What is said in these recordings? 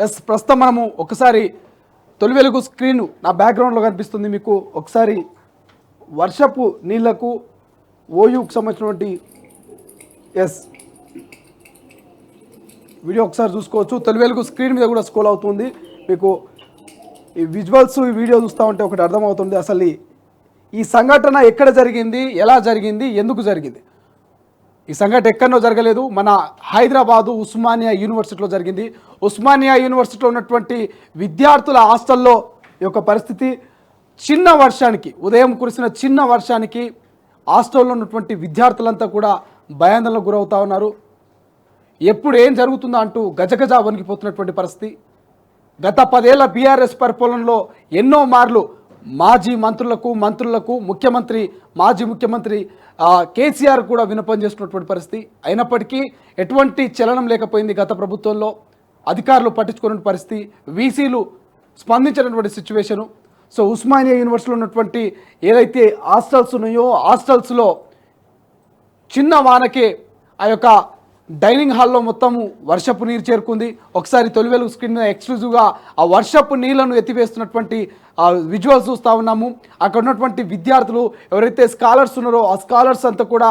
Yes ప్రస్తుతం మనము ఒకసారి తొలి వెలుగు స్క్రీన్ నా బ్యాక్గ్రౌండ్లో కనిపిస్తుంది మీకు. ఒకసారి వర్షపు నీళ్లకు ఓయూకు సంబంధించినటువంటి ఎస్ వీడియో ఒకసారి చూసుకోవచ్చు. తొలి వెలుగు స్క్రీన్ మీద కూడా స్క్రోల్ అవుతుంది మీకు. ఈ విజువల్స్ ఈ వీడియో చూస్తూ ఉంటే ఒకటి అర్థమవుతుంది అసలు ఈ సంఘటన ఎక్కడ జరిగింది, ఎలా జరిగింది, ఎందుకు జరిగింది. ఈ సంఘటన ఎక్కడనో జరగలేదు, మన హైదరాబాదు ఉస్మానియా యూనివర్సిటీలో జరిగింది. ఉస్మానియా యూనివర్సిటీలో ఉన్నటువంటి విద్యార్థుల హాస్టల్లో ఈ యొక్క పరిస్థితి. చిన్న వర్షానికి, ఉదయం కురిసిన చిన్న వర్షానికి హాస్టల్లో ఉన్నటువంటి విద్యార్థులంతా కూడా భయాందోళనకు గురవుతూ ఉన్నారు. ఎప్పుడు ఏం జరుగుతుందో అంటూ గజగజ వణికిపోతున్నటువంటి పరిస్థితి. గత 10 ఏళ్ల బీఆర్ఎస్ పరిపాలనలో ఎన్నో మార్లు మాజీ మంత్రులకు ముఖ్యమంత్రి, మాజీ ముఖ్యమంత్రి కేసీఆర్ కూడా విన్నపం చేస్తున్నటువంటి పరిస్థితి. అయినప్పటికీ ఎటువంటి చలనం లేకపోయింది గత ప్రభుత్వంలో. అధికారులు పట్టించుకున్న పరిస్థితి, వీసీలు స్పందించినటువంటి సిచ్యువేషను. సో ఉస్మానియా యూనివర్సిటీలో ఉన్నటువంటి ఏదైతే హాస్టల్స్ ఉన్నాయో హాస్టల్స్లో చిన్న వానకే ఆ యొక్క డైనింగ్ హాల్లో మొత్తము వర్షపు నీరు చేరుకుంది. ఒకసారి తొలి వెలుగు స్క్రీన్ మీద ఎక్స్క్లూజివ్గా ఆ వర్షపు నీళ్లను ఎత్తివేస్తున్నటువంటి విజువల్స్ చూస్తూ ఉన్నాము. అక్కడ ఉన్నటువంటి విద్యార్థులు ఎవరైతే స్కాలర్స్ ఉన్నారో ఆ స్కాలర్స్ అంతా కూడా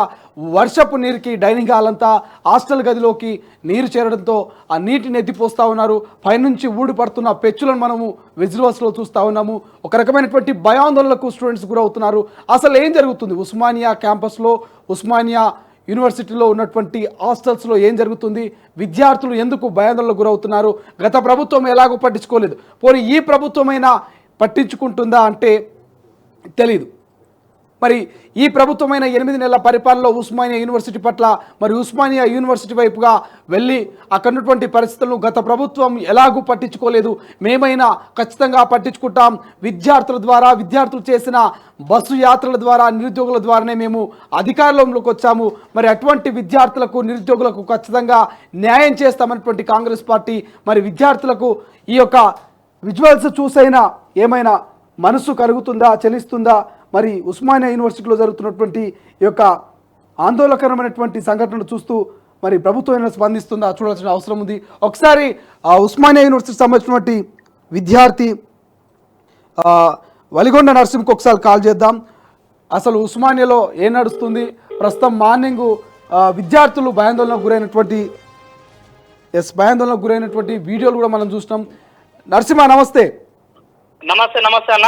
వర్షపు నీరుకి డైనింగ్ హాల్ అంతా హాస్టల్ గదిలోకి నీరు చేరడంతో ఆ నీటిని ఎత్తిపోస్తూ ఉన్నారు. పైనుంచి ఊడిపడుతున్న పెచ్చులను మనము విజువల్స్లో చూస్తూ ఉన్నాము. ఒక రకమైనటువంటి భయాందోళనకు స్టూడెంట్స్ గురవుతున్నారు. అసలు ఏం జరుగుతుంది ఉస్మానియా క్యాంపస్లో, ఉస్మానియా యూనివర్సిటీలో ఉన్నటువంటి హాస్టల్స్లో ఏం జరుగుతుంది, విద్యార్థులు ఎందుకు భయాందోళనకు గురవుతున్నారు, గత ప్రభుత్వం ఎలాగో పట్టించుకోలేదు, పోనీ ఈ ప్రభుత్వమైనా పట్టించుకుంటుందా అంటే తెలీదు. మరి ఈ ప్రభుత్వమైన 8 నెలల పరిపాలనలో ఉస్మానియా యూనివర్సిటీ పట్ల, మరి ఉస్మానియా యూనివర్సిటీ వైపుగా వెళ్ళి అక్కడ ఉన్నటువంటి పరిస్థితులను గత ప్రభుత్వం ఎలాగూ పట్టించుకోలేదు, మేమైనా ఖచ్చితంగా పట్టించుకుంటాం, విద్యార్థులు చేసిన బస్సు యాత్రల ద్వారా, నిరుద్యోగుల ద్వారానే మేము అధికారంలోకి వచ్చాము, మరి అటువంటి విద్యార్థులకు నిరుద్యోగులకు ఖచ్చితంగా న్యాయం చేస్తామన్నటువంటి కాంగ్రెస్ పార్టీ మరి విద్యార్థులకు ఈ యొక్క విజువల్స్ చూసైనా ఏమైనా మనసు కలుగుతుందా, చెలిస్తుందా, మరి ఉస్మానియా యూనివర్సిటీలో జరుగుతున్నటువంటి ఈ యొక్క ఆందోళనకరమైనటువంటి సంఘటనలు చూస్తూ మరి ప్రభుత్వం స్పందిస్తుందా చూడాల్సిన అవసరం ఉంది. ఒకసారి ఉస్మానియా యూనివర్సిటీకి సంబంధించినటువంటి విద్యార్థి వలిగొండ నర్సింహ్కి ఒకసారి కాల్ చేద్దాం. అసలు ఉస్మానియాలో ఏం నడుస్తుంది, ప్రస్తుతం మార్నింగ్ విద్యార్థులు భయాందోళనకు గురైనటువంటి వీడియోలు కూడా మనం చూసినాం. నరసింహ నమస్తే. నమస్తే అన్న.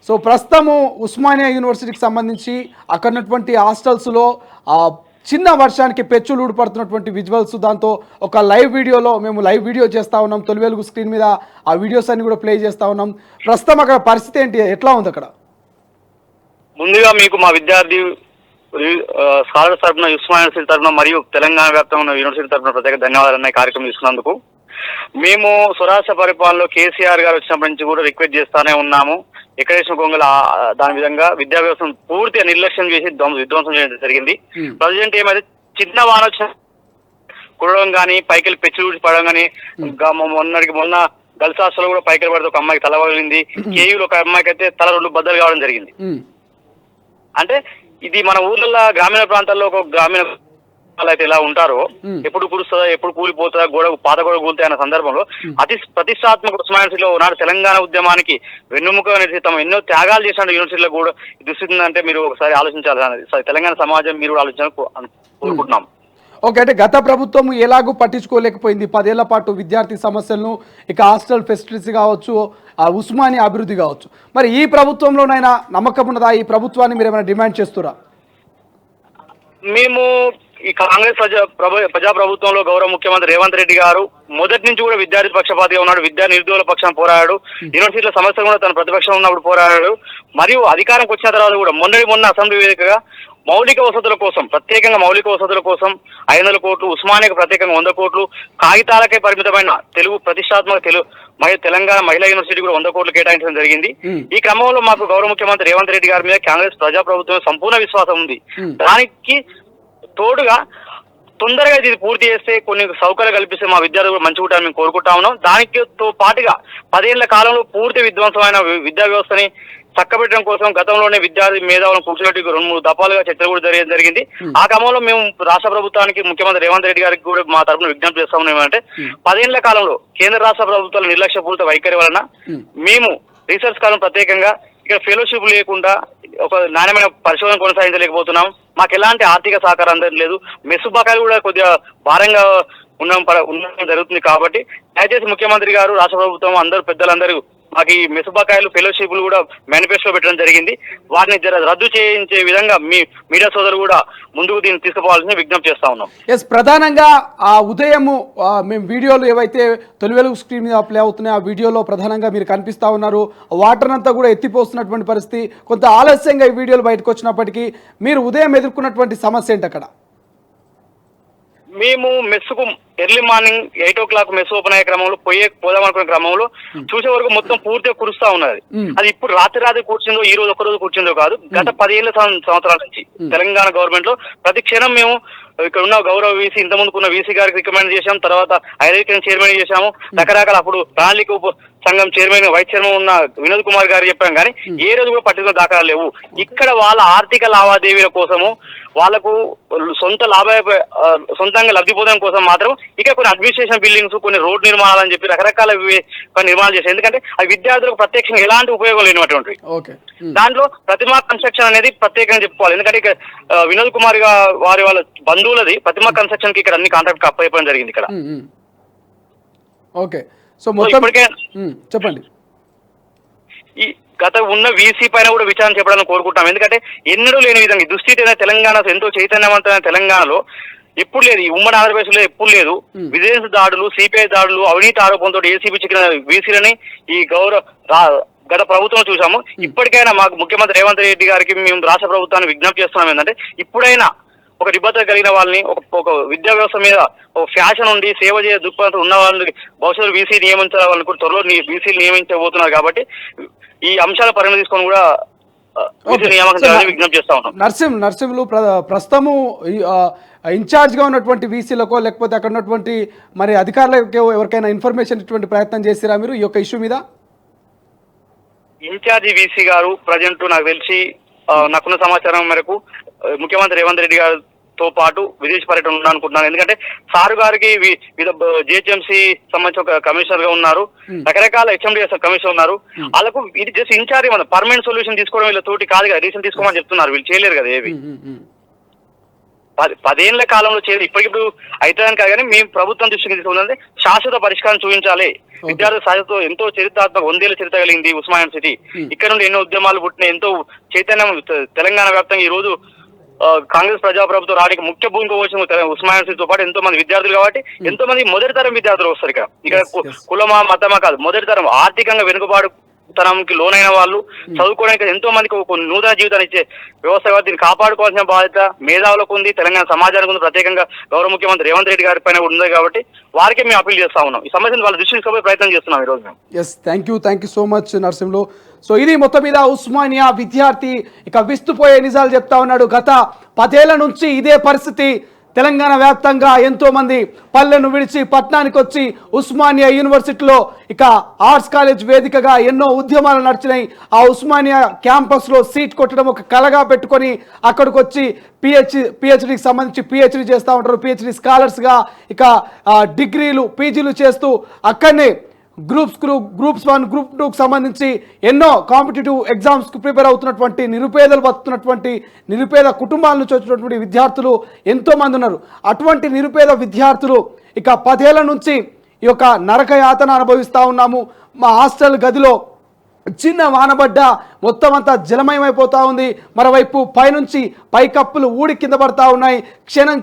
సో ప్రస్తుతము ఉస్మానియా యూనివర్సిటీకి సంబంధించి అక్కడ ఉన్నటువంటి హాస్టల్స్లో చిన్న వర్షానికి పెచ్చులు ఊడిపడుతున్నటువంటి విజువల్స్, దాంతో ఒక లైవ్ వీడియో చేస్తూ ఉన్నాం. తొలి వెలుగు స్క్రీన్ మీద ఆ వీడియోస్ అన్ని కూడా ప్లే చేస్తూ ఉన్నాం. ప్రస్తుతం అక్కడ పరిస్థితి ఏంటి, ఎట్లా ఉంది అక్కడ? ముందుగా మీకు మా విద్యార్థి స్కాలర్ తరఫున, ఉస్మానియా యూనివర్సిటీ తరఫున మరియు తెలంగాణ వ్యాప్తంగా ఉన్న యూనివర్సిటీ తరఫున ప్రత్యేక ధన్యవాదాలు అన్న కార్యక్రమం తీసుకున్నందుకు. మేము స్వరాష్ట్ర పరిపాలనలో కేసీఆర్ గారు వచ్చినప్పటి నుంచి కూడా రిక్వెస్ట్ చేస్తానే ఉన్నాము. ఎక్కడేసిన గొంగల దాని విధంగా విద్యా వ్యవస్థను పూర్తిగా నిర్లక్ష్యం చేసి విధ్వంసం చేయడం జరిగింది. ప్రజెంట్ ఏమైతే చిన్న వాన వచ్చిన కురడం కానీ, పైకి పెచ్చులు పడడం కానీ, మొన్న గర్ల్స్ హాస్టల్ కూడా పైకి పడితే ఒక అమ్మాయికి తల పగిలింది. కేయూలో ఒక అమ్మాయికి అయితే తల 2 బద్దలు కావడం జరిగింది. అంటే ఇది మన ఊర్లలో గ్రామీణ ప్రాంతాల్లో ఒక గ్రామీణ అయితే ఎలా ఉంటారో, ఎప్పుడు కురుస్తుందా, ఎప్పుడు కూలిపోతుందా, పాత గోడ కూలుతాయి అన్న సందర్భంలో అతి ప్రతిష్టాత్మక ఉస్మానియా యూనివర్సిటీలో నాడు తెలంగాణ ఉద్యమానికి వెన్నుముక నిర్మితం ఎన్నో త్యాగాలు చేసిన యూనివర్సిటీలో కూడా దుస్థితుందంటే మీరు ఒకసారి ఆలోచించాలి. తెలంగాణ సమాజం మీరు కూడా ఆలోచించాలని కోరుకుంటున్నాం. ఓకే, అంటే గత ప్రభుత్వం ఎలాగూ పట్టించుకోలేకపోయింది 10 ఏళ్ల పాటు విద్యార్థి సమస్యలను, ఇక హాస్టల్ ఫెసిలిటీస్ కావచ్చు, ఉస్మానియా అభివృద్ధి కావచ్చు. మరి ఈ ప్రభుత్వంలోనైనా నమ్మకం ఉన్నదా? ఈ ప్రభుత్వాన్ని మీరు ఏమైనా డిమాండ్ చేస్తురా? మేము ఈ కాంగ్రెస్ ప్రజా ప్రభుత్వంలో గౌరవ ముఖ్యమంత్రి రేవంత్ రెడ్డి గారు మొదటి నుంచి కూడా విద్యార్థి పక్షపాతిగా ఉన్నాడు. నిరుద్యోగుల పక్షాన పోరాడాడు. యూనివర్సిటీల సమస్యలు కూడా తన ప్రతిపక్షం ఉన్నప్పుడు పోరాడాడు. మరియు అధికారంకి వచ్చిన తర్వాత కూడా మొన్న అసెంబ్లీ వేదికగా మౌలిక వసతుల కోసం, ప్రత్యేకంగా మౌలిక వసతుల కోసం 500 కోట్లు, ఉస్మానియాకు ప్రత్యేకంగా 100 కోట్లు, కాగితాలకే పరిమితమైన ప్రతిష్టాత్మక తెలంగాణ మహిళా యూనివర్సిటీ కూడా 100 కోట్లు కేటాయించడం జరిగింది. ఈ క్రమంలో మాకు గౌరవ ముఖ్యమంత్రి రేవంత్ రెడ్డి గారి మీద కాంగ్రెస్ ప్రజా ప్రభుత్వం సంపూర్ణ విశ్వాసం ఉంది. దానికి తోడుగా తొందరగా ఇది పూర్తి చేస్తే, కొన్ని సౌకర్యాలు కల్పిస్తే మా విద్యార్థులు మంచి ఉంటారని మేము కోరుకుంటా ఉన్నాం. దానితో పాటుగా 10 ఏళ్ల కాలంలో పూర్తి విధ్వంసమైన విద్యా వ్యవస్థని చక్కబెట్టడం కోసం గతంలోనే విద్యార్థి మేధావులను కూర్చోబెట్టి 2-3 దఫాలుగా చర్చలు కూడా జరిగింది. ఆ క్రమంలో మేము రాష్ట్ర ప్రభుత్వానికి ముఖ్యమంత్రి రేవంత్ రెడ్డి గారికి కూడా మా తరఫున విజ్ఞప్తి చేస్తా ఉన్నాం ఏమంటే 10 ఏళ్ల కాలంలో కేంద్ర రాష్ట్ర ప్రభుత్వాల నిర్లక్ష్యపూరిత వైఖరి వలన మేము రీసెర్చ్ కాలం ప్రత్యేకంగా ఇక్కడ ఫెలోషిప్ లేకుండా ఒక నాణ్యమైన పరిశోధన కొనసాగించలేకపోతున్నాం. మాకు ఎలాంటి ఆర్థిక సహకారం అందలేదు. మెస్సు బకాయిలు కూడా కొద్దిగా భారంగా ఉండడం జరుగుతుంది. కాబట్టి దయచేసి ముఖ్యమంత్రి గారు, రాష్ట్ర ప్రభుత్వం, అందరూ పెద్దలందరూ మాకు ఈ మెస్సు బకాయిలు ఫెలోషిప్లు కూడా మేనిఫెస్టో పెట్టడం జరిగింది. వాటిని రద్దు చేయించే విధంగా మీ మీడియా సోదరులు కూడా ముందుకు దీన్ని తీసుకుపోవాల్సిన విజ్ఞప్తి చేస్తా ఉన్నాం. ఎస్, ప్రధానంగా ఆ ఉదయము మేము వీడియోలు ఏవైతే తొలి వెలుగు స్క్రీన్ మీద ప్లే అవుతున్నాయో ఆ వీడియోలో ప్రధానంగా మీరు కనిపిస్తూ ఉన్నారు. వాటర్ అంతా కూడా ఎత్తిపోస్తున్నటువంటి పరిస్థితి. కొంత ఆలస్యంగా ఈ వీడియోలు బయటకు వచ్చినప్పటికీ మీరు ఉదయం ఎదుర్కొన్నటువంటి సమస్య ఏంటి అక్కడ? మేము మెస్సుకు early morning 8 o'clock mess open అయ్యే క్రమంలో పోదాం అనుకునే క్రమంలో చూసే వరకు మొత్తం పూర్తిగా కురుస్తా ఉన్నది. అది ఇప్పుడు రాత్రి కూర్చుందో, ఈ రోజు ఒక్కరోజు కూర్చుందో కాదు, గత 10 సంవత్సరాల నుంచి తెలంగాణ గవర్నమెంట్ లో ప్రతి క్షణం మేము ఇక్కడ ఉన్న గౌరవ వీసీ, ఇంతకుముందుకున్న వీసీ గారికి రికమెండ్ చేశాం. తర్వాత ఐఐటీ చైర్మన్ చేశాము. రకరకాల అప్పుడు ప్రణాళిక సంఘం చైర్మన్, వైస్ చైర్మన్ ఉన్న వినోద్ కుమార్ గారు చెప్పాం. కానీ ఏ రోజు కూడా పట్టిన దాఖలాలు లేవు. ఇక్కడ వాళ్ళ ఆర్థిక లావాదేవీల కోసము, వాళ్లకు సొంతంగా లబ్ధి పొందడం కోసం మాత్రం ఇక కొన్ని అడ్మినిస్ట్రేషన్ బిల్డింగ్స్, కొన్ని రోడ్ నిర్మాణాలు అని చెప్పి రకరకాల నిర్మాణాలు చేశారు. ఎందుకంటే అవి విద్యార్థులకు ప్రత్యక్షంగా ఎలాంటి ఉపయోగం లేనటువంటి దాంట్లో ప్రతిమా కన్స్ట్రక్షన్ అనేది ప్రత్యేకంగా చెప్పుకోవాలి. ఎందుకంటే ఇక వినోద్ కుమార్ వాళ్ళ బంధువులది ప్రతిమా కన్స్ట్రక్షన్ కి ఇక్కడ అన్ని కాంట్రాక్ట్ అప్పయిపోవడం జరిగింది ఇక్కడ. ఓకే, సో ఇప్పటికే చెప్పండి. ఈ గత ఉన్న వీసీ పైన కూడా విచారణ చెప్పడానికి కోరుకుంటాం. ఎందుకంటే ఎన్నడూ లేని విధంగా దుస్థితి అయిన తెలంగాణ, ఎంతో చైతన్యవంతమైన తెలంగాణలో ఎప్పుడు లేదు, ఈ ఉమ్మడి ఆంధ్రప్రదేశ్ లో ఎప్పుడు లేదు. విజిలెన్స్ దాడులు, సిపిఐ దాడులు, అవినీతి ఆరోపణతో ఏసీబీ చిక్కిన వీసీలని ఈ గత ప్రభుత్వం చూసాము. ఇప్పటికైనా మాకు ముఖ్యమంత్రి రేవంత్ రెడ్డి గారికి మేము రాష్ట్ర ప్రభుత్వాన్ని విజ్ఞప్తి చేస్తున్నాం ఏంటంటే ఇప్పుడైనా ఒక నిబద్ధత కలిగిన వాళ్ళని, ఒక విద్యా వ్యవస్థ మీద ఒక ఫ్యాషన్ ఉండి సేవ చేసే దృక్పథం ఉన్న వాళ్ళని భవిష్యత్తు వీసీ నియమించాలి. వాళ్ళని కూడా త్వరలో వీసీలు నియమించబోతున్నారు. కాబట్టి ఈ అంశాల పరిగణ తీసుకొని కూడా విజ్ఞప్తి చేస్తా ఉన్నాం. నర్సింహులు ప్రస్తుతము ఇన్ఛార్జ్ గా ఉన్నటువంటి వీసీలకో లేకపోతే అక్కడ ఉన్నటువంటి మరి అధికారులకు ఎవరికైనా ఇన్ఫర్మేషన్ ఇటువంటి ప్రయత్నం చేసిరా మీరు ఈ యొక్క ఇష్యూ మీద? ఇన్ఛార్జి వీసీ గారు ప్రజెంట్ నాకు తెలిసి నాకున్న సమాచారం మేరకు ముఖ్యమంత్రి రేవంత్ రెడ్డి గారితో పాటు విదేశీ పర్యటన ఉండాలనుకుంటున్నాను. ఎందుకంటే సారు గారికి జిహెచ్ఎంసీ సంబంధించిన ఒక కమిషనర్ గా ఉన్నారు, రకరకాల హెచ్ఎండిఎస్ కమిషనర్ ఉన్నారు. వాళ్ళకు ఇది జస్ట్ ఇన్ఛార్జ్ మన పర్మనెంట్ సొల్యూషన్ తీసుకోవడం వీళ్ళ తోటి కాదు కదా, రీసెంట్ తీసుకోమని చెప్తున్నారు. వీళ్ళు చేయలేరు కదా ఏవి. 10 ఏళ్ల కాలంలో చేయలేదు, ఇప్పటికిప్పుడు అవుతుందని కాదు. కానీ మేము ప్రభుత్వం దృష్టికి తీసుకుంటే శాశ్వత పరిష్కారం చూపించాలి. విద్యార్థుల సాధ్యత ఎంతో చరిత్రాత్మక 100 ఏళ్ల చరిత్ర కలిగింది ఉస్మానియా యూనివర్సిటీ. ఇక్కడ నుండి ఎన్నో ఉద్యమాలు పుట్టినాయి, ఎంతో చైతన్యం తెలంగాణ వ్యాప్తంగా ఈ రోజు కాంగ్రెస్ ప్రజాప్రభుత్వం రావడానికి ముఖ్య భూమిక పోసిన ఉస్మానియా యూనివర్సిటీతో పాటు ఎంతో మంది విద్యార్థులు. కాబట్టి ఎంతో మంది మొదటి తరం విద్యార్థులు వస్తారు ఇక్కడ కులమా మతమా కాదు, మొదటి తరం ఆర్థికంగా వెనుకబాటు తరంకి లోనైన వాళ్ళు చదువుకోవడానికి ఎంతో మందికి ఒక నూతన జీవితాన్ని ఇచ్చే వ్యవస్థ. దీన్ని కాపాడుకోవాల్సిన బాధ్యత మేధావులకు ఉంది, తెలంగాణ సమాజానికి ఉంది, ప్రత్యేకంగా గౌరవ ముఖ్యమంత్రి రేవంత్ రెడ్డి గారి పైన ఉంది. కాబట్టి వారికి మేము అప్పీల్ చేస్తా ఉన్నాం. ఈ సమస్యను వాళ్ళ దృష్టికి తీసుకుపోయే ప్రయత్నం చేస్తున్నాం ఈ రోజు మేము. Yes, thank you so much Narsimhulu. So ఇది మొత్తం మీద ఉస్మానియా విద్యార్థి ఇక విస్తుపోయే నిజాలు చెప్తా ఉన్నాడు. గత 10 ఏళ్ల నుంచి ఇదే పరిస్థితి. తెలంగాణ వ్యాప్తంగా ఎంతో మంది పల్లెను విడిచి పట్టణానికి వచ్చి ఉస్మానియా యూనివర్సిటీలో ఇక ఆర్ట్స్ కాలేజ్ వేదికగా ఎన్నో ఉద్యమాలు నడిచినాయి. ఆ ఉస్మానియా క్యాంపస్లో సీట్ కొట్టడం ఒక కలగా పెట్టుకొని అక్కడికి వచ్చి పిహెచ్డికి సంబంధించి పిహెచ్డి చేస్తూ ఉంటారు. పిహెచ్డి స్కాలర్స్గా ఇక డిగ్రీలు, పీజీలు చేస్తూ అక్కడనే గ్రూప్స్ 1, గ్రూప్ 2కు సంబంధించి ఎన్నో కాంపిటేటివ్ ఎగ్జామ్స్కి ప్రిపేర్ అవుతున్నటువంటి నిరుపేదలు బతుకుతున్నటువంటి నిరుపేద కుటుంబాల నుంచి వచ్చినటువంటి విద్యార్థులు ఎంతోమంది ఉన్నారు. అటువంటి నిరుపేద విద్యార్థులు ఇక 10 ఏళ్ల నుంచి ఈ యొక్క నరక యాతన అనుభవిస్తూ ఉన్నాము. మా హాస్టల్ గదిలో చిన్న వానబడ్డ మొత్తం అంతా జలమయమైపోతూ ఉంది. మరోవైపు పైనుంచి పైకప్పులు ఊడి కింద పడతా ఉన్నాయి.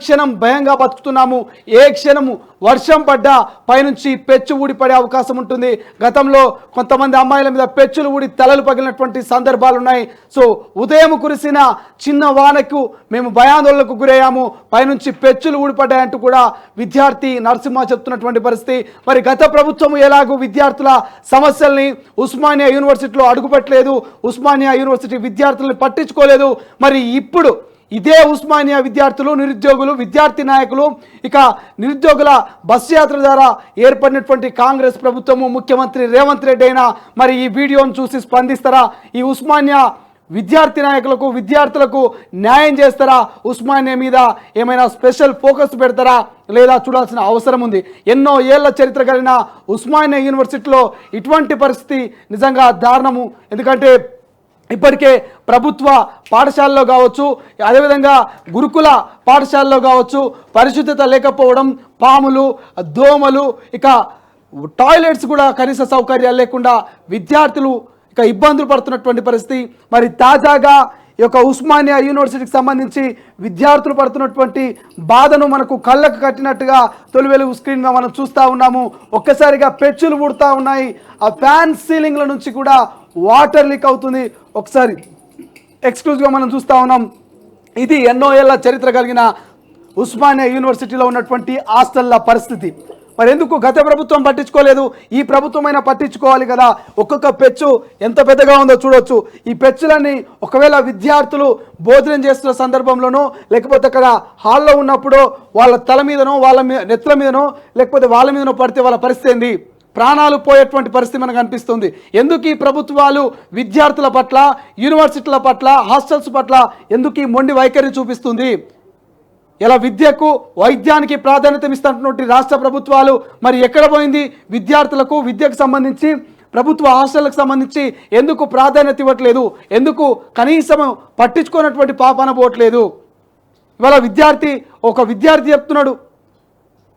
క్షణం భయంగా బతుకుతున్నాము. ఏ క్షణము వర్షం పడ్డా పైనుంచి పెచ్చు ఊడిపడే అవకాశం ఉంటుంది. గతంలో కొంతమంది అమ్మాయిల మీద పెచ్చులు ఊడి తలలు పగిలినటువంటి సందర్భాలు ఉన్నాయి. సో ఉదయం కురిసిన చిన్న వానకు మేము భయాందోళనకు గురయ్యాము. పైనుంచి పెచ్చులు ఊడిపడ్డాయంటూ కూడా విద్యార్థి నరసింహ చెప్తున్నటువంటి పరిస్థితి. మరి గత ప్రభుత్వం ఎలాగూ విద్యార్థుల సమస్యల్ని ఉస్మానియా యూనివర్సిటీలో అడుగుపెట్టలేదు, ఉస్మానియా యూనివర్సిటీ విద్యార్థులను పట్టించుకోలేదు. మరి ఇప్పుడు ఇదే ఉస్మానియా విద్యార్థులు, నిరుద్యోగులు, విద్యార్థి నాయకులు, ఇక నిరుద్యోగుల బస్సు యాత్ర ద్వారా ఏర్పడినటువంటి కాంగ్రెస్ ప్రభుత్వము, ముఖ్యమంత్రి రేవంత్ రెడ్డి అయినా మరి ఈ వీడియోను చూసి స్పందిస్తారా? ఈ ఉస్మానియా విద్యార్థి నాయకులకు, విద్యార్థులకు న్యాయం చేస్తారా? ఉస్మానియా మీద ఏమైనా స్పెషల్ ఫోకస్ పెడతారా లేదా చూడాల్సిన అవసరం ఉంది. ఎన్నో ఏళ్ల చరిత్ర కలిగిన ఉస్మానియా యూనివర్సిటీలో ఇటువంటి పరిస్థితి నిజంగా దారుణము. ఎందుకంటే ఇప్పటికే ప్రభుత్వ పాఠశాలలో కావచ్చు, అదేవిధంగా గురుకుల పాఠశాలలో కావచ్చు పరిశుద్ధత లేకపోవడం, పాములు, దోమలు, ఇక టాయిలెట్స్ కూడా కనీస సౌకర్యాలు లేకుండా విద్యార్థులు ఇక ఇబ్బందులు పడుతున్నటువంటి పరిస్థితి. మరి తాజాగా ఈ యొక్క ఉస్మానియా యూనివర్సిటీకి సంబంధించి విద్యార్థులు పడుతున్నటువంటి బాధను మనకు కళ్ళకు కట్టినట్టుగా తొలి వెలుగు స్క్రీన్గా మనం చూస్తూ ఉన్నాము. ఒక్కసారిగా పెచ్చులు పుడుతూ ఉన్నాయి. ఆ ఫ్యాన్ సీలింగ్ల నుంచి కూడా వాటర్ లీక్ అవుతుంది. ఒకసారి ఎక్స్క్లూజివ్గా మనం చూస్తూ ఉన్నాం. ఇది ఎన్నో ఏళ్ల చరిత్ర కలిగిన ఉస్మానియా యూనివర్సిటీలో ఉన్నటువంటి హాస్టల్ల పరిస్థితి. మరి ఎందుకు గత ప్రభుత్వం పట్టించుకోలేదు? ఈ ప్రభుత్వమైనా పట్టించుకోవాలి కదా. ఒక్కొక్క పెచ్చు ఎంత పెద్దగా ఉందో చూడొచ్చు. ఈ పెచ్చులన్నీ ఒకవేళ విద్యార్థులు భోజనం చేస్తున్న సందర్భంలోనో, లేకపోతే అక్కడ హాల్లో ఉన్నప్పుడు వాళ్ళ తల మీదనో, వాళ్ళ నెత్తుల మీదనో, లేకపోతే వాళ్ళ మీదనో పడితే వాళ్ళ పరిస్థితి ఏంది? ప్రాణాలు పోయేటువంటి పరిస్థితి మనకు అనిపిస్తుంది. ఎందుకు ఈ ప్రభుత్వాలు విద్యార్థుల పట్ల, యూనివర్సిటీల పట్ల, హాస్టల్స్ పట్ల ఎందుకు ఈ మొండి వైఖరి చూపిస్తుంది? ఇలా విద్యకు, వైద్యానికి ప్రాధాన్యత ఇస్తున్నటువంటి రాష్ట్ర ప్రభుత్వాలు మరి ఎక్కడ పోయింది? విద్యార్థులకు, విద్యకు సంబంధించి, ప్రభుత్వ హాస్టళ్లకు సంబంధించి ఎందుకు ప్రాధాన్యత ఇవ్వట్లేదు? ఎందుకు కనీసం పట్టించుకున్నటువంటి పాపాన పోవట్లేదు? ఇవాళ ఒక విద్యార్థి చెప్తున్నాడు,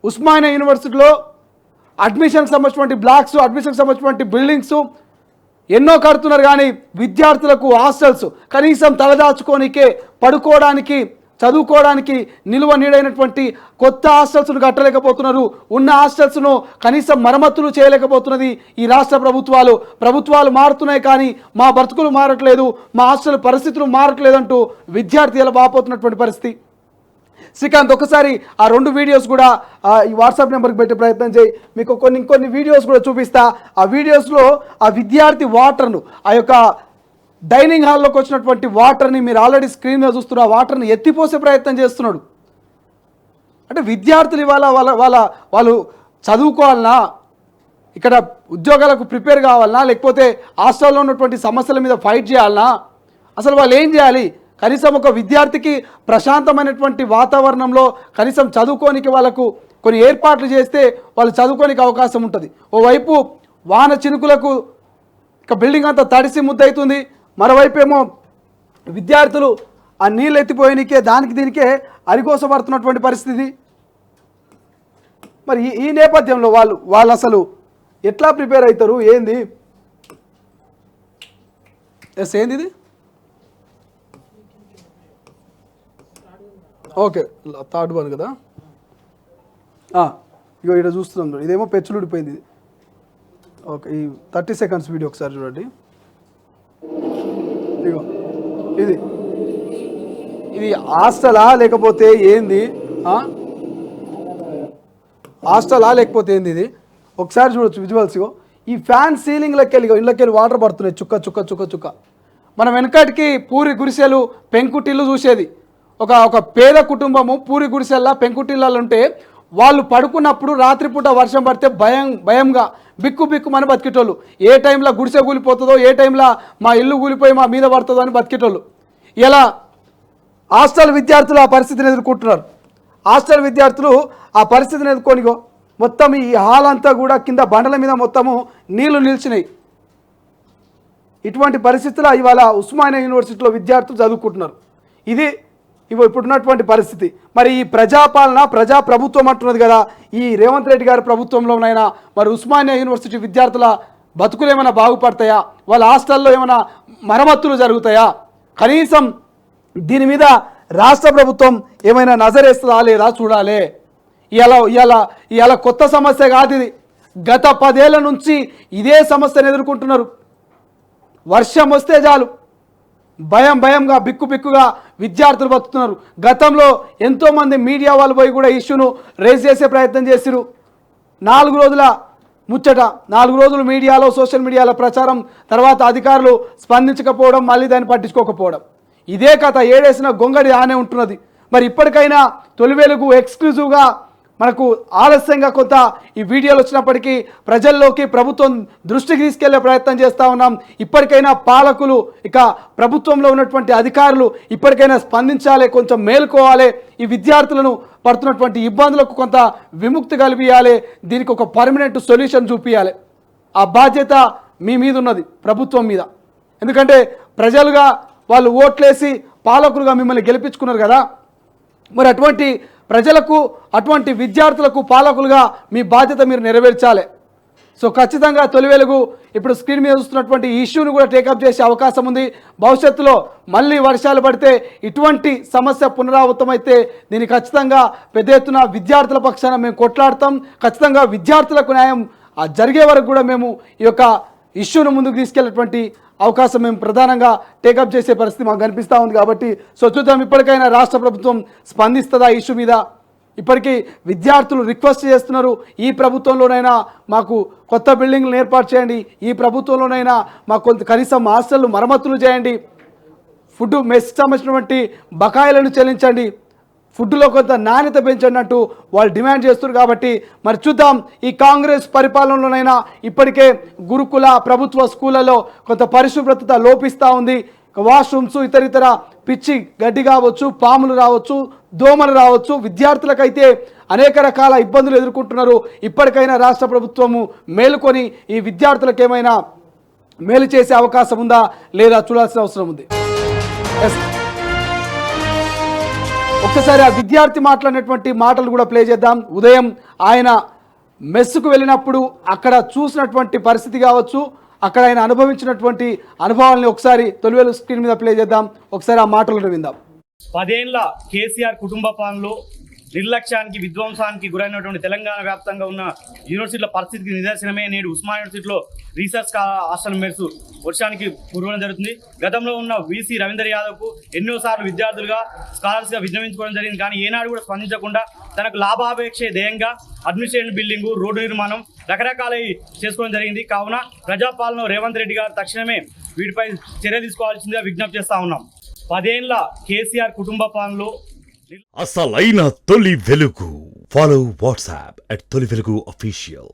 ఉస్మానియా యూనివర్సిటీలో అడ్మిషన్కి సంబంధించినటువంటి బ్లాక్స్, అడ్మిషన్కి సంబంధించినటువంటి బిల్డింగ్స్ ఎన్నో కడుతున్నారు, కానీ విద్యార్థులకు హాస్టల్స్ కనీసం తలదాచుకోనికే, పడుకోవడానికి, చదువుకోవడానికి నిలువ నీడైనటువంటి కొత్త హాస్టల్స్ను కట్టలేకపోతున్నారు. ఉన్న హాస్టల్స్ను కనీసం మరమ్మతులు చేయలేకపోతున్నది ఈ రాష్ట్ర ప్రభుత్వాలు మారుతున్నాయి, కానీ మా బ్రతుకులు మారట్లేదు, మా హాస్టల్ పరిస్థితులు మారట్లేదంటూ విద్యార్థులు బాపోతున్నటువంటి పరిస్థితి. శ్రీకాంత్, ఒకసారి ఆ 2 వీడియోస్ కూడా ఈ వాట్సాప్ నెంబర్కి పెట్టే ప్రయత్నం చేయి. మీకు ఇంకొన్ని వీడియోస్ కూడా చూపిస్తా. ఆ వీడియోస్లో ఆ విద్యార్థి వాటర్ను, ఆ యొక్క డైనింగ్ హాల్లోకి వచ్చినటువంటి వాటర్ని మీరు ఆల్రెడీ స్క్రీన్ మీద చూస్తున్నారు. ఆ వాటర్ని ఎత్తిపోసే ప్రయత్నం చేస్తున్నాడు. అంటే విద్యార్థులు ఇవాళ వాళ్ళు చదువుకోవాలన్నా, ఇక్కడ ఉద్యోగాలకు ప్రిపేర్ కావాలన్నా, లేకపోతే హాస్టల్లో ఉన్నటువంటి సమస్యల మీద ఫైట్ చేయాలన్నా, అసలు వాళ్ళు ఏం చేయాలి? కనీసం ఒక విద్యార్థికి ప్రశాంతమైనటువంటి వాతావరణంలో కనీసం చదువుకోనికి వాళ్ళకు కొన్ని ఏర్పాట్లు చేస్తే వాళ్ళు చదువుకోనికి అవకాశం ఉంటుంది. ఓవైపు వాన చినుకులకు ఇక బిల్డింగ్ అంతా తడిసి ముద్దవుతుంది, మరోవైపు ఏమో విద్యార్థులు ఆ నీళ్ళు ఎత్తిపోయినకే దానికి దీనికే అరికోసపడుతున్నటువంటి పరిస్థితి. మరి ఈ నేపథ్యంలో వాళ్ళు అసలు ఎట్లా ప్రిపేర్ అవుతారు? ఏంది ఏంది ఇది? ఓకే, 3rd one కదా. ఇగో ఇక్కడ చూస్తున్నాం, ఇదేమో పెచ్చులు ఊడిపోయింది. ఓకే, ఈ 30 seconds వీడియో ఒకసారి చూడండి. ఇగో ఇది హాస్టలా లేకపోతే ఏంది? హాస్టలా లేకపోతే ఏంది ఇది? ఒకసారి చూడొచ్చు విజువల్స్. ఇగో ఈ ఫ్యాన్ సీలింగ్లోకి వెళ్ళి ఇళ్ళకెళ్ళి వాటర్ పడుతున్నాయి, చుక్క చుక్క చుక్క చుక్క. మనం వెనకటికి పూరి గుడిసెలు, పెంకుటిల్లు చూసేది. ఒక పేద కుటుంబము పూరి గుడిసెల్లా, పెంకుటిళ్ళలో ఉంటే వాళ్ళు పడుకున్నప్పుడు రాత్రిపూట వర్షం పడితే భయంగా బిక్కుమని బతికేటోళ్ళు. ఏ టైంలో గుడిసె కూలిపోతుందో, ఏ టైంలో మా ఇల్లు కూలిపోయి మా మీద పడుతుందో అని బతికేటోళ్ళు. ఇలా హాస్టల్ విద్యార్థులు ఆ పరిస్థితిని ఎదుర్కొంటున్నారు. హాస్టల్ విద్యార్థులు ఆ పరిస్థితిని ఎదుర్కొని మొత్తం ఈ హాల్ అంతా కూడా కింద బండల మీద మొత్తము నీళ్లు నిలిచినాయి. ఇటువంటి పరిస్థితుల్లో ఇవాళ ఉస్మానియా యూనివర్సిటీలో విద్యార్థులు చదువుకుంటున్నారు. ఇప్పుడున్నటువంటి పరిస్థితి. మరి ఈ ప్రజాపాలన, ప్రజాప్రభుత్వం అంటున్నది కదా, ఈ రేవంత్ రెడ్డి గారి ప్రభుత్వంలోనైనా మరి ఉస్మానియా యూనివర్సిటీ విద్యార్థుల బతుకులు ఏమైనా బాగుపడతాయా? వాళ్ళ హాస్టల్లో ఏమైనా మరమ్మతులు జరుగుతాయా? కనీసం దీని మీద రాష్ట్ర ప్రభుత్వం ఏమైనా నజరేస్తుందా లేదా చూడాలి. ఇవాళ కొత్త సమస్య కాదు ఇది. గత 10 ఏళ్ల నుంచి ఇదే సమస్యను ఎదుర్కొంటున్నారు. వర్షం వస్తే చాలు భయంగా బిక్కుగా విద్యార్థులు బతుకుతున్నారు. గతంలో ఎంతోమంది మీడియా వాళ్ళు పోయి కూడా ఇష్యూను రేజ్ చేసే ప్రయత్నం చేసిరు. 4 రోజుల ముచ్చట, 4 రోజులు మీడియాలో, సోషల్ మీడియాలో ప్రచారం, తర్వాత అధికారులు స్పందించకపోవడం, మళ్ళీ దాన్ని పట్టించుకోకపోవడం. ఇదే కథ ఏడేసిన గొంగడి ఆనే ఉంటున్నది. మరి ఇప్పటికైనా తొలి వెలుగు ఎక్స్క్లూజివ్గా మనకు ఆలస్యంగా కొంత ఈ వీడియోలు వచ్చినప్పటికీ ప్రజల్లోకి ప్రభుత్వం దృష్టికి తీసుకెళ్లే ప్రయత్నం చేస్తూ ఉన్నాం. ఇప్పటికైనా పాలకులు ఇక ప్రభుత్వంలో ఉన్నటువంటి అధికారులు ఇప్పటికైనా స్పందించాలి, కొంచెం మేలుకోవాలి, ఈ విద్యార్థులను పడుతున్నటువంటి ఇబ్బందులకు కొంత విముక్తి కల్పించాలి, దీనికి ఒక పర్మనెంట్ సొల్యూషన్ చూపించాలి. ఆ బాధ్యత మీ మీద ఉన్నది, ప్రభుత్వం మీద. ఎందుకంటే ప్రజలుగా వాళ్ళు ఓట్లేసి పాలకులుగా మిమ్మల్ని గెలిపించుకున్నారు కదా, మరి అటువంటి ప్రజలకు అటువంటి విద్యార్థులకు పాలకులుగా మీ బాధ్యత మీరు నెరవేర్చాలి. సో ఖచ్చితంగా తొలి వెలుగు ఇప్పుడు స్క్రీన్ మీద చూస్తున్నటువంటి ఈ ఇష్యూని కూడా టేకప్ చేసే అవకాశం ఉంది. భవిష్యత్తులో మళ్ళీ వర్షాలు పడితే ఇటువంటి సమస్య పునరావృతమైతే దీన్ని ఖచ్చితంగా పెద్ద ఎత్తున విద్యార్థుల పక్షాన మేము కొట్లాడతాం. ఖచ్చితంగా విద్యార్థులకు న్యాయం జరిగే వరకు కూడా మేము ఈ యొక్క ఇష్యూను ముందుకు తీసుకెళ్లేటువంటి అవకాశం మేము ప్రధానంగా టేకప్ చేసే పరిస్థితి మాకు కనిపిస్తూ ఉంది. కాబట్టి సో చూద్దాం ఇప్పటికైనా రాష్ట్ర ప్రభుత్వం స్పందిస్తుందా ఇష్యూ మీద. ఇప్పటికీ విద్యార్థులు రిక్వెస్ట్ చేస్తున్నారు, ఈ ప్రభుత్వంలోనైనా మాకు కొత్త బిల్డింగ్లు ఏర్పాటు చేయండి, ఈ ప్రభుత్వంలోనైనా మాకు కొంత కనీసం హాస్టళ్ళు మరమ్మతులు చేయండి, ఫుడ్ మెస్కి సంబంధించినటువంటి బకాయిలను చెల్లించండి, ఫుడ్లో కొంత నాణ్యత పెంచండి అంటూ వాళ్ళు డిమాండ్ చేస్తున్నారు. కాబట్టి మరి చూద్దాం ఈ కాంగ్రెస్ పరిపాలనలోనైనా ఇప్పటికే గురుకుల ప్రభుత్వ స్కూళ్ళలో కొంత పరిశుభ్రత లోపిస్తూ ఉంది. వాష్రూమ్స్ ఇతర పిచ్చి గడ్డి కావచ్చు, పాములు రావచ్చు, దోమలు రావచ్చు, విద్యార్థులకైతే అనేక రకాల ఇబ్బందులు ఎదుర్కొంటున్నారు. ఇప్పటికైనా రాష్ట్ర ప్రభుత్వము మేలుకొని ఈ విద్యార్థులకు ఏమైనా మేలు చేసే అవకాశం ఉందా లేదా చూడాల్సిన అవసరం ఉంది. ఒక్కసారి ఆ విద్యార్థి మాట్లాడినటువంటి మాటలు కూడా ప్లే చేద్దాం. ఉదయం ఆయన మెస్సుకు వెళ్ళినప్పుడు అక్కడ చూసినటువంటి పరిస్థితి కావచ్చు, అక్కడ ఆయన అనుభవించినటువంటి అనుభవాలని ఒకసారి తొలి వెలుగు స్క్రీన్ మీద ప్లే చేద్దాం. ఒకసారి ఆ మాటలను విందాం. 10 ఏళ్ల కేసీఆర్ కుటుంబ పాలనలో నిర్లక్ష్యానికి విధ్వంసానికి గురైనటువంటి తెలంగాణ వ్యాప్తంగా ఉన్న యూనివర్సిటీల పరిస్థితికి నిదర్శనమే నేడు ఉస్మానియా యూనివర్సిటీలో రీసెర్చ్ హాస్టల్ మెస్ వర్షానికి కురవడం జరుగుతుంది. గతంలో ఉన్న వీసీ రవీందర్ యాదవ్కు ఎన్నోసార్లు విద్యార్థులుగా స్కాలర్స్గా విజ్ఞవించుకోవడం జరిగింది. కానీ ఏనాడు కూడా స్పందించకుండా తనకు లాభాపేక్ష ధ్యేయంగా అడ్మినిస్ట్రేషన్ బిల్డింగు, రోడ్డు నిర్మాణం రకరకాల చేసుకోవడం జరిగింది. కావున ప్రజాపాలన రేవంత్ రెడ్డి గారు తక్షణమే వీటిపై చర్య తీసుకోవాల్సిందిగా విజ్ఞప్తి చేస్తా ఉన్నాం. 10 ఏళ్ల కేసీఆర్ కుటుంబ పాలనలో అసలైన తొలి వెలుగు. ఫాలో వాట్సాప్ @తొలి వెలుగు official.